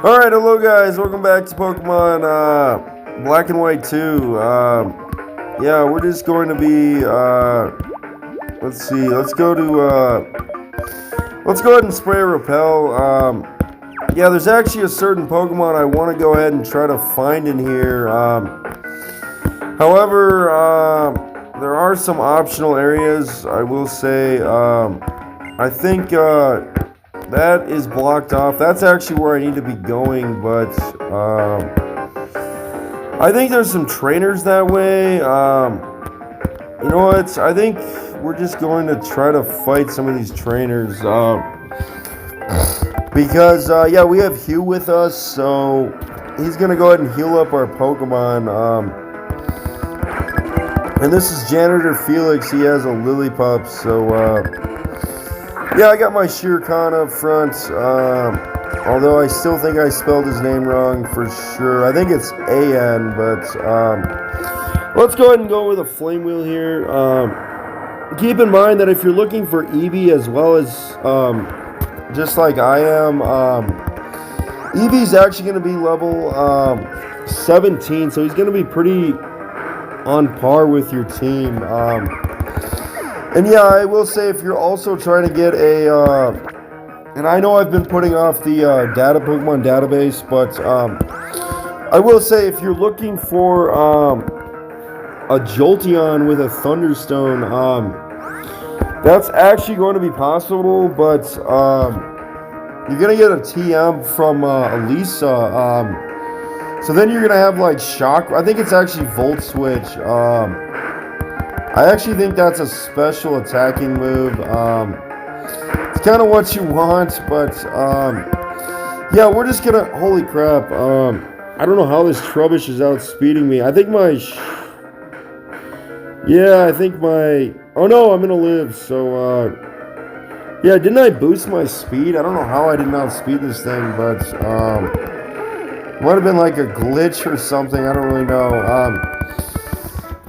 Alright, hello guys, welcome back to Pokemon Black and White 2. Yeah, we're just going to be, let's see, let's go ahead and spray Repel. Yeah, there's actually a certain Pokemon I want to go ahead and try to find in here. However, there are some optional areas, I will say. I think, that is blocked off. That's actually where I need to be going, but I think there's some trainers that way. You know what? I think we're just going to try to fight some of these trainers because, yeah, we have Hugh with us, so he's going to go ahead and heal up our Pokemon. And this is Janitor Felix. He has a Lillipup, so yeah, I got my Shere Khan up front, although I still think I spelled his name wrong for sure. I think it's A-N, but let's go ahead and go with a Flame Wheel here. Keep in mind that if you're looking for Eevee as well as just like I am, Eevee's actually going to be level 17, so he's going to be pretty on par with your team. And yeah, I will say if you're also trying to get a, and I know I've been putting off the Pokemon database, but I will say if you're looking for a Jolteon with a Thunderstone, that's actually going to be possible, but you're going to get a TM from Elisa. So then you're going to have like Shock. I think it's actually Volt Switch. I actually think that's a special attacking move. It's kind of what you want, but yeah, we're just gonna. Holy crap! I don't know how this Trubbish is outspeeding me. I think my. Oh no, I'm gonna live. So yeah, didn't I boost my speed? I don't know how I didn't outspeed this thing, but might have been like a glitch or something. I don't really know.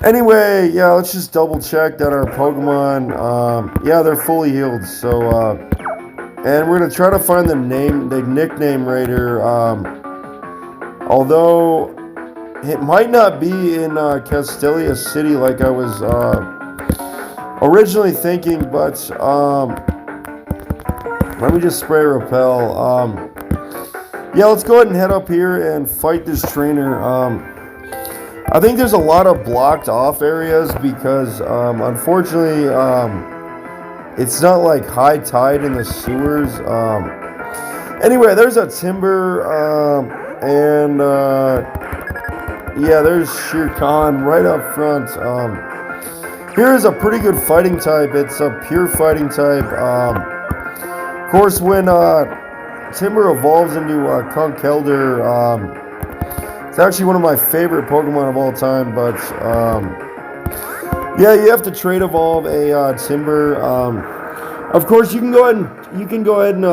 Anyway, yeah, let's just double check that our Pokemon, yeah, they're fully healed. So, and we're gonna try to find the nickname raider. Although it might not be in Castelia City like I was originally thinking, but let me just spray Repel. Yeah, let's go ahead and head up here and fight this trainer. I think there's a lot of blocked off areas because, unfortunately, it's not like high tide in the sewers. Anyway, there's a Timber, and, yeah, there's Shere Khan right up front. Here is a pretty good fighting type. It's a pure fighting type. Of course, when Timber evolves into Conkeldurr, it's actually one of my favorite Pokemon of all time, but yeah, you have to trade evolve a Timber. Of course, you can go ahead and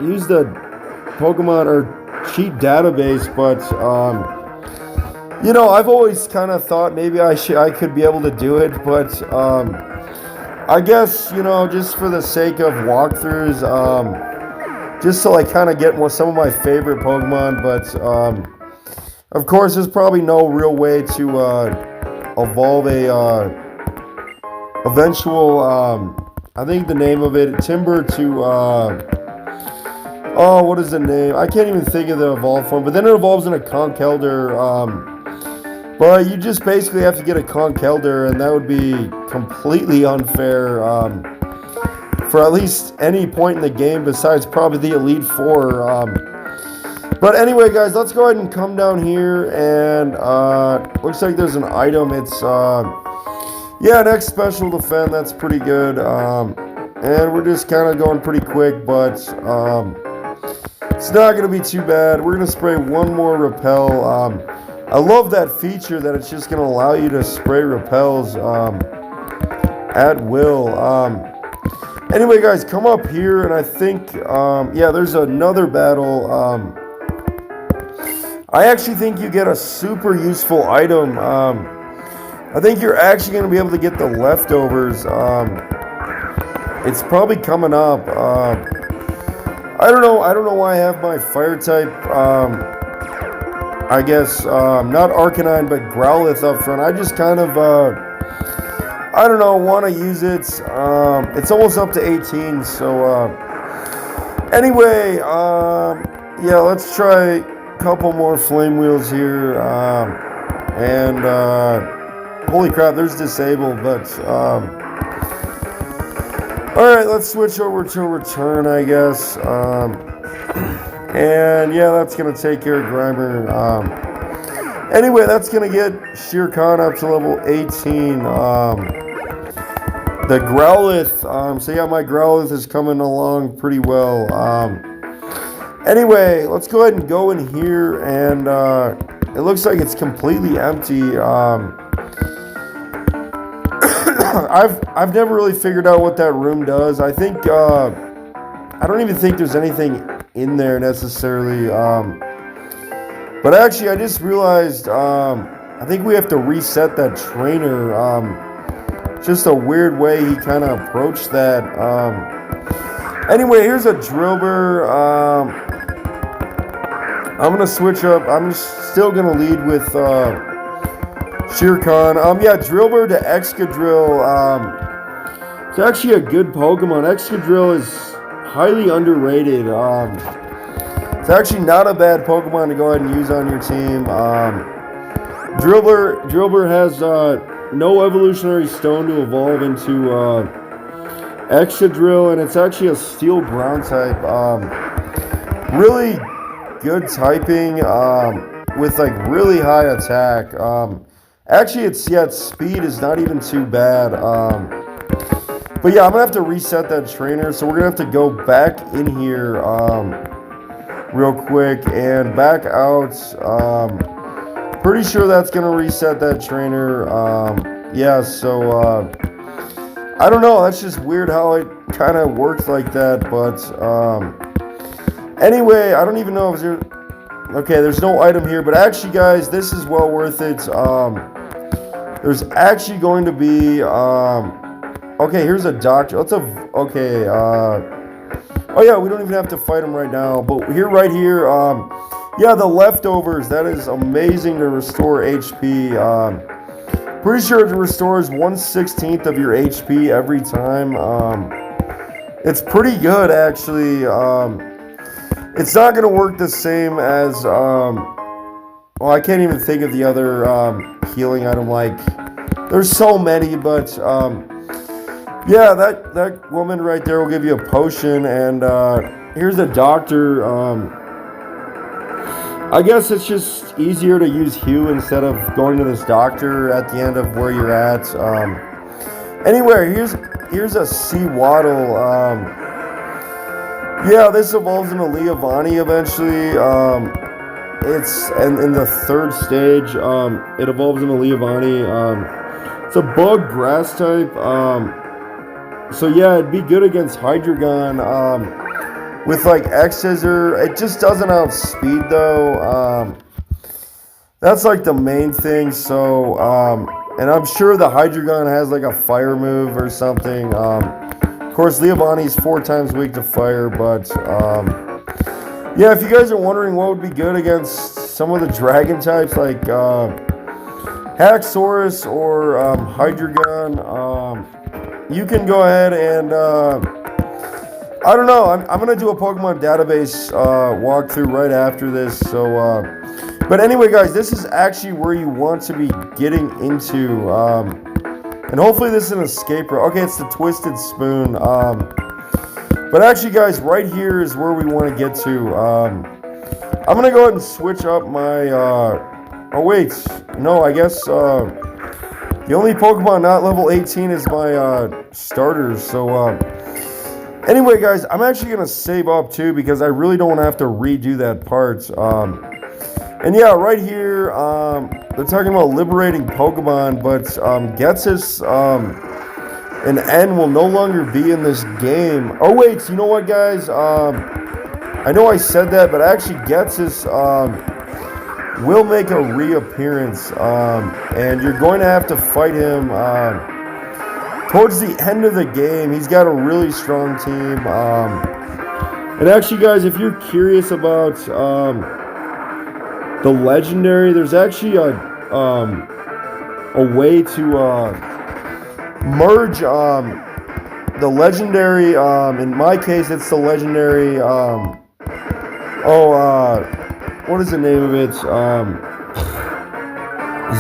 use the Pokemon or cheat database, but you know, I've always kind of thought maybe I could be able to do it, but I guess, you know, just for the sake of walkthroughs, just so I kind of get some of my favorite Pokemon, but of course, there's probably no real way to evolve a eventual, I think the name of it, Timber to, oh, what is the name? I can't even think of the evolve form, but then it evolves into Conkeldurr, but you just basically have to get a Conkeldurr, and that would be completely unfair for at least any point in the game besides probably the Elite Four. But anyway, guys, let's go ahead and come down here, and looks like there's an item. It's, yeah, next special defend. That's pretty good. And we're just kind of going pretty quick, but it's not going to be too bad. We're going to spray one more Repel. I love that feature that it's just going to allow you to spray Repels at will. Anyway, guys, come up here, and I think, yeah, there's another battle. I actually think you get a super useful item. I think you're actually going to be able to get the leftovers. It's probably coming up. I don't know why I have my fire type, I guess, not Arcanine, but Growlithe up front. I just kind of, I don't know, want to use it. It's almost up to 18, so, anyway, yeah, let's try a couple more Flame Wheels here, and, holy crap, there's Disable, but, alright, let's switch over to Return, I guess. And yeah, that's going to take care of Grimer. Anyway, that's going to get Shere Khan up to level 18. The Growlithe, so yeah, my Growlithe is coming along pretty well. Anyway, let's go ahead and go in here, and it looks like it's completely empty. I've never really figured out what that room does. I think I don't even think there's anything in there necessarily. But actually, I just realized I think we have to reset that trainer. Just a weird way he kind of approached that. Anyway, here's a Drillbur. I'm gonna switch up. I'm still gonna lead with Shere Khan. Yeah, Drillbur to Excadrill. It's actually a good Pokemon. Excadrill is highly underrated. It's actually not a bad Pokemon to go ahead and use on your team. Drillbur has no evolutionary stone to evolve into Excadrill, and it's actually a Steel Ground type. Really good typing with like really high attack. Actually, its speed is not even too bad. But yeah, I'm gonna have to reset that trainer, so we're gonna have to go back in here real quick and back out. Pretty sure that's gonna reset that trainer. Yeah, so I don't know. That's just weird how it kind of works like that. But anyway, I don't even know if there. Okay, there's no item here, but actually, guys, this is well worth it. There's actually going to be okay, here's a doctor. Okay, oh yeah, we don't even have to fight him right now. But right here, yeah, the leftovers. That is amazing to restore HP. Pretty sure it restores 1/16 of your HP every time. It's pretty good, actually. It's not going to work the same as, well, I can't even think of the other healing item. Like, there's so many, but yeah, that woman right there will give you a potion, and here's a doctor. I guess it's just easier to use Hue instead of going to this doctor at the end of where you're at. Anyway, here's a Seawaddle. Yeah, this evolves into Leavanny eventually. It's in the third stage. It evolves into Leavanny. It's a bug grass type. So yeah, it'd be good against Hydreigon. With like X-Scissor, it just doesn't outspeed though. That's like the main thing. So, and I'm sure the Hydreigon has like a fire move or something. Of course, Leavanny's 4 times weak to fire, but yeah, if you guys are wondering what would be good against some of the dragon types like Haxorus or Hydreigon, you can go ahead and I don't know. I'm going to do a Pokemon database walkthrough right after this. So, but anyway, guys, this is actually where you want to be getting into. And hopefully this is an escape route. Okay, it's the Twisted Spoon. But actually, guys, right here is where we want to get to. I'm going to go ahead and switch up my... oh, wait. No, I guess the only Pokemon not level 18 is my starters. So, anyway, guys, I'm actually going to save up, too, because I really don't want to have to redo that part. And yeah, right here, they're talking about liberating Pokemon, but Ghetsis and N will no longer be in this game. Oh, wait, you know what, guys? I know I said that, but actually Ghetsis will make a reappearance, and you're going to have to fight him towards the end of the game. He's got a really strong team. And actually, guys, if you're curious about the legendary, there's actually a way to merge the legendary. In my case, it's the legendary. What is the name of it?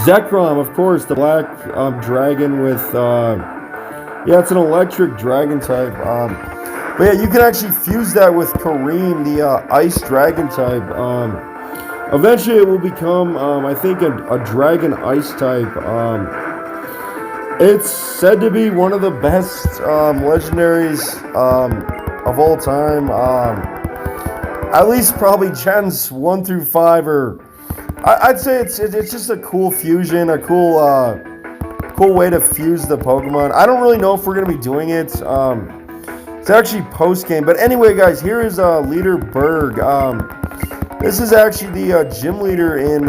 Zekrom, of course, the black dragon with. Yeah, it's an electric dragon type. But yeah, you can actually fuse that with Kareem, the ice dragon type. Eventually, it will become, I think, a dragon ice type. It's said to be one of the best legendaries of all time. At least probably gens 1 through 5, or I'd say it's just a cool fusion, a cool way to fuse the Pokemon. I don't really know if we're gonna be doing it. It's actually post game, but anyway, guys, here is Leader Berg. This is actually the gym leader in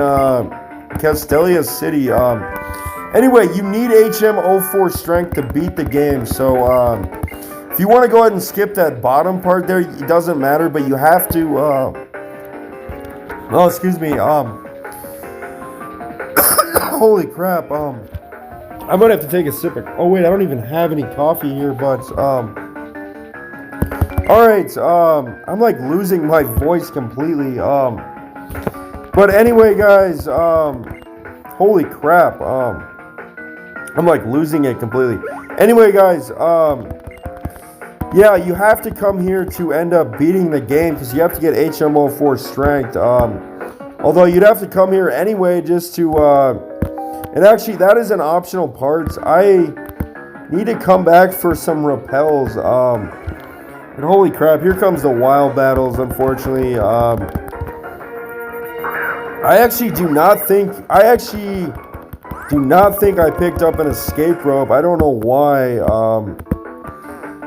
Castelia City. Anyway, you need HM04 strength to beat the game. So if you want to go ahead and skip that bottom part there, it doesn't matter, but you have to. Oh, excuse me. Holy crap. I might have to take a sip of. Oh wait, I don't even have any coffee here, but all right. I'm like losing my voice completely. But anyway, guys. Holy crap. I'm like losing it completely. Anyway, guys. Yeah, you have to come here to end up beating the game because you have to get HM04 strength. Although you'd have to come here anyway just to. And actually, that is an optional part. I need to come back for some repels. And holy crap, here comes the wild battles, unfortunately. I actually do not think I picked up an escape rope. I don't know why.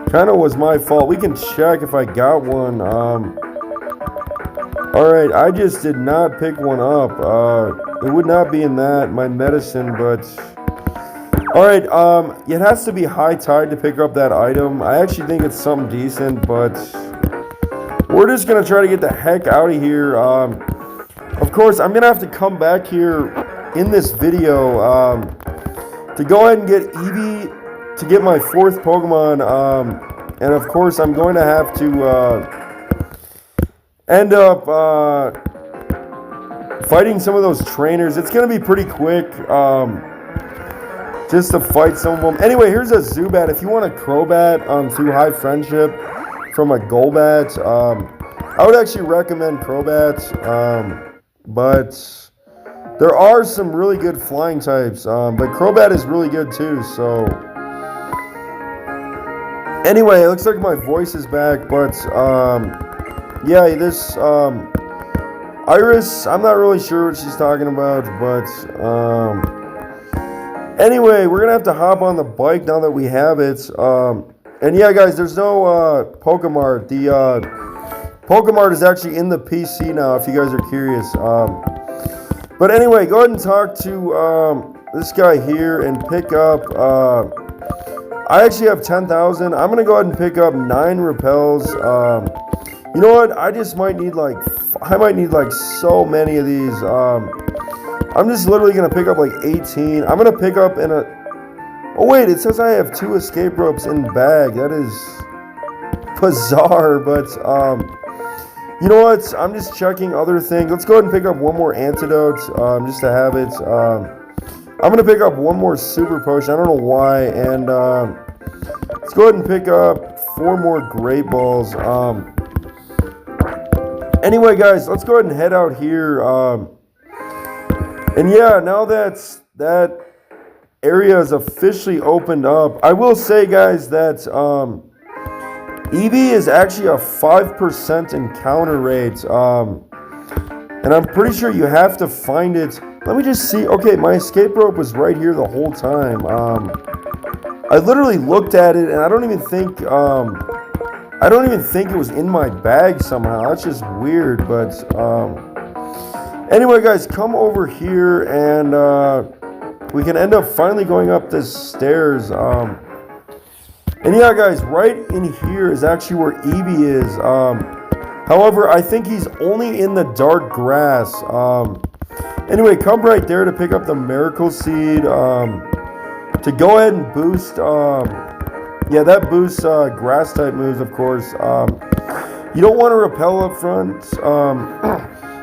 Kind of was my fault. We can check if I got one. Alright, I just did not pick one up. It would not be in my medicine, but... Alright, it has to be high tide to pick up that item. I actually think it's something decent, but... We're just going to try to get the heck out of here. Of course, I'm going to have to come back here in this video to go ahead and get Eevee to get my 4th Pokemon. And of course, I'm going to have to end up fighting some of those trainers. It's going to be pretty quick just to fight some of them. Anyway, here's a Zubat. If you want a Crobat through High Friendship from a Golbat, I would actually recommend Crobat. But there are some really good flying types. But Crobat is really good too, so... Anyway, it looks like my voice is back, but yeah, this Iris, I'm not really sure what she's talking about, but anyway, we're gonna have to hop on the bike now that we have it. And yeah, guys, there's no Pokemart. The Pokemart is actually in the PC now, if you guys are curious. But anyway, go ahead and talk to this guy here and pick up. I actually have 10,000. I'm going to go ahead and pick up 9 repels. You know what? I might need like so many of these. I'm just literally going to pick up like 18. I'm going to pick up in a... Oh, wait. It says I have 2 escape ropes in the bag. That is bizarre, but... You know what? I'm just checking other things. Let's go ahead and pick up one more antidote just to have it. I'm going to pick up one more super potion. I don't know why. And let's go ahead and pick up 4 more great balls. Anyway, guys, let's go ahead and head out here. And yeah, now that area is officially opened up, I will say, guys, that Eevee is actually a 5% encounter rate. And I'm pretty sure you have to find it. Let me just see. Okay, my escape rope was right here the whole time. I literally looked at it, and I don't even think it was in my bag somehow. That's just weird. But anyway, guys, come over here, and we can end up finally going up the stairs. And yeah, guys, right in here is actually where Eevee is. However, I think he's only in the dark grass. Anyway, come right there to pick up the Miracle Seed. To go ahead and boost, yeah, that boosts grass type moves, of course. You don't want to repel up front.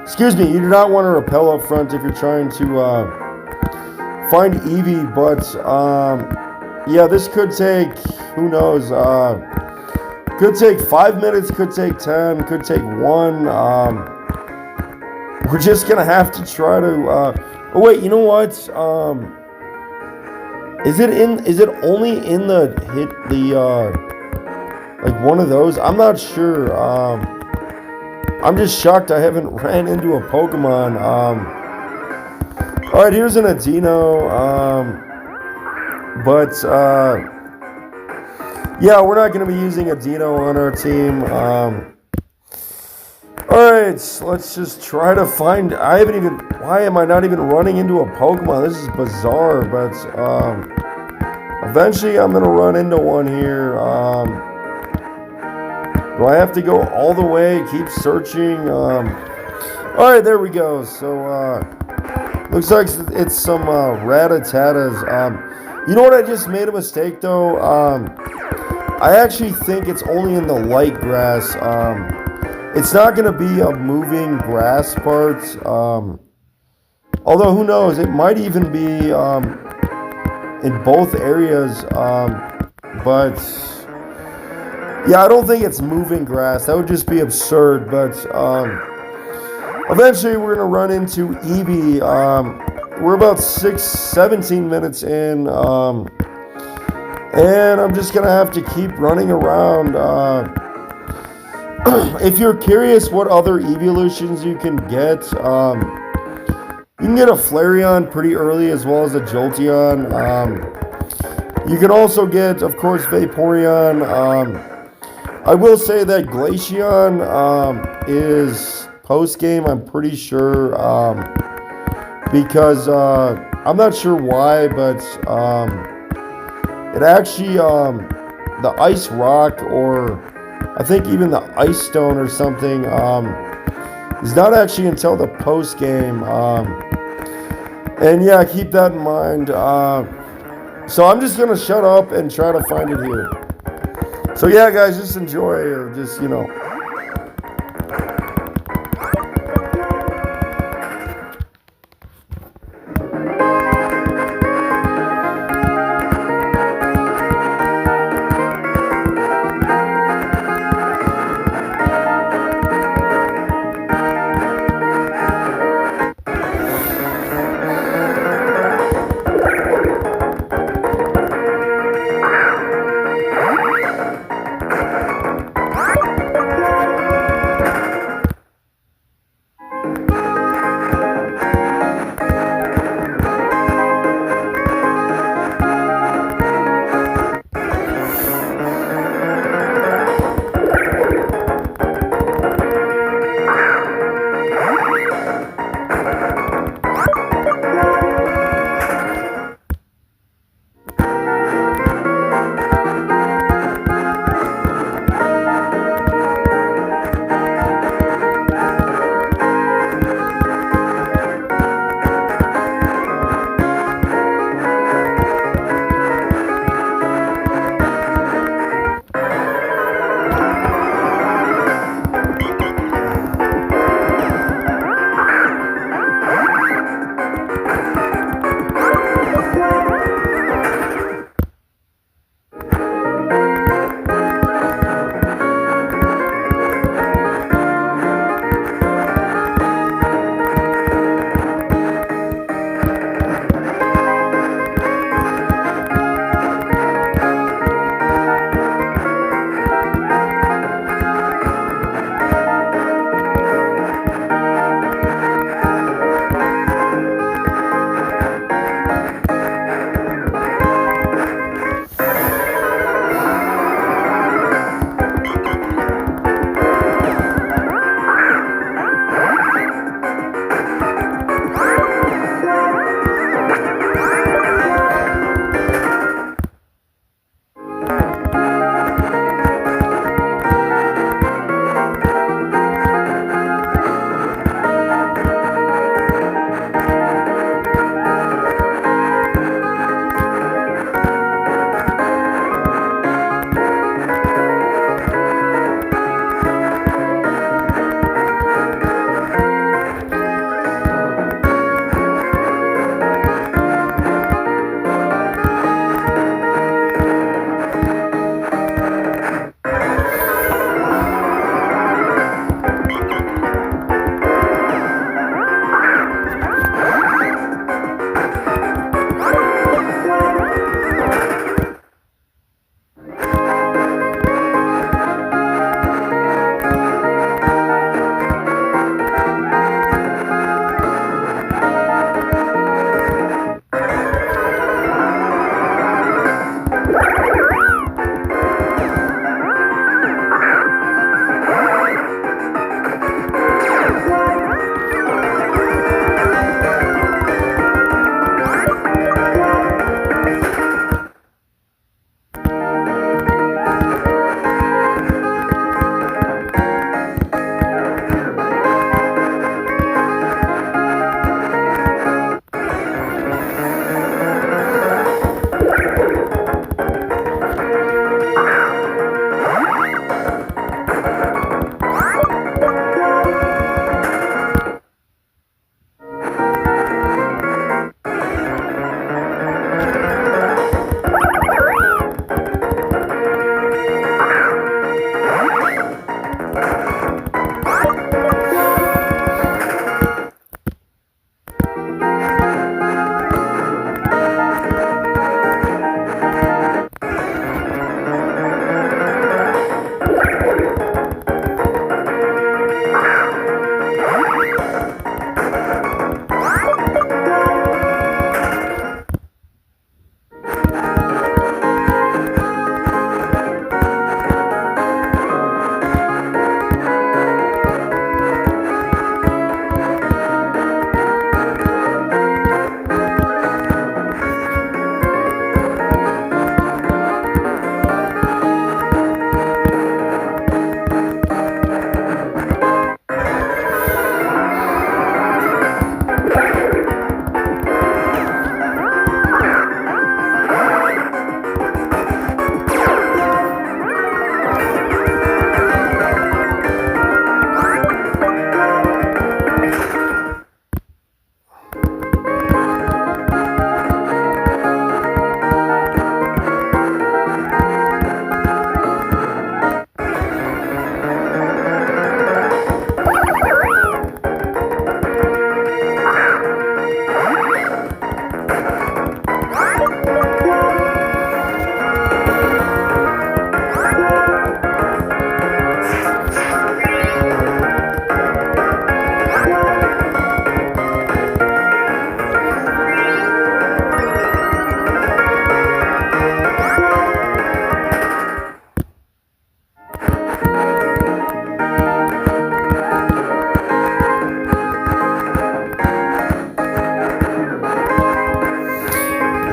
Excuse me, you do not want to repel up front if you're trying to find Eevee, but yeah, this could take, who knows, could take 5 minutes, could take 10, could take 1. We're just gonna have to try to. Oh wait, you know what? Is it only in the like one of those? I'm not sure. I'm just shocked I haven't ran into a Pokemon. All right, here's an Adino. But yeah, we're not gonna be using Adino on our team. Alright, let's just try to find... Why am I not even running into a Pokemon? This is bizarre, but eventually I'm going to run into one here. Do I have to go all the way, keep searching? Alright, there we go. So, looks like it's some Rattatas. You know what, I just made a mistake, though? I actually think it's only in the light grass. It's not going to be a moving grass part. Although, who knows? It might even be in both areas. But, yeah, I don't think it's moving grass. That would just be absurd. But eventually we're going to run into Eevee. We're about 17 minutes in. And I'm just going to have to keep running around. If you're curious what other evolutions you can get, you can get a Flareon pretty early as well as a Jolteon. You can also get, of course, Vaporeon. I will say that Glaceon is post-game, I'm pretty sure, because I'm not sure why, but it actually, the Ice Rock or I think even the Ice Stone or something is not actually until the post game. And yeah, keep that in mind. So I'm just gonna shut up and try to find it here. So yeah, guys, just enjoy, or just, you know.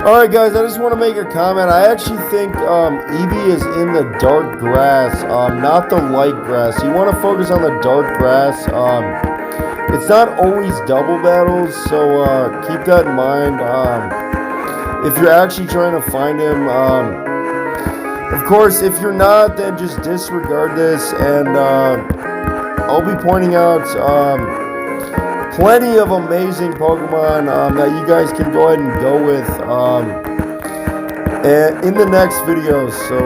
Alright guys, I just want to make a comment. I actually think Eevee is in the dark grass, not the light grass. You want to focus on the dark grass. It's not always double battles, so keep that in mind. If you're actually trying to find him, of course, if you're not, then just disregard this, and I'll be pointing out plenty of amazing Pokemon that you guys can go ahead and go with in the next video. So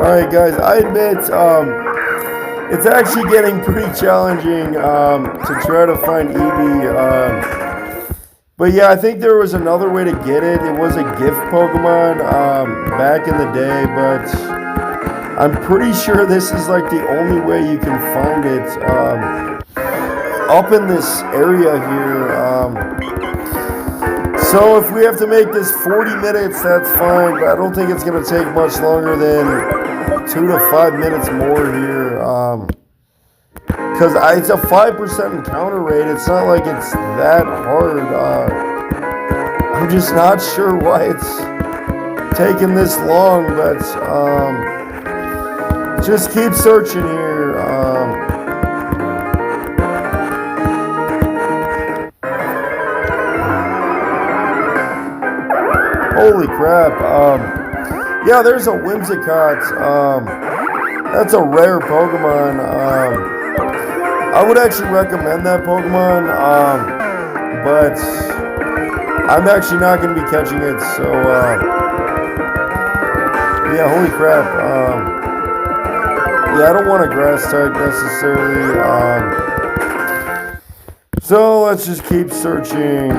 Alright guys, I admit it's actually getting pretty challenging to try to find Eevee. But yeah, I think there was another way to get it. It was a gift Pokemon back in the day, but I'm pretty sure this is like the only way you can find it up in this area here. So if we have to make this 40 minutes, that's fine, but I don't think it's going to take much longer than 2 to 5 minutes more here. Because it's a 5% encounter rate. It's not like it's that hard. I I'm just not sure why it's taking this long, but just keep searching here. Holy crap. Yeah, there's a Whimsicott. That's a rare Pokemon. I would actually recommend that Pokemon, but I'm actually not going to be catching it, so yeah, holy crap. Yeah, I don't want a grass type necessarily. So let's just keep searching.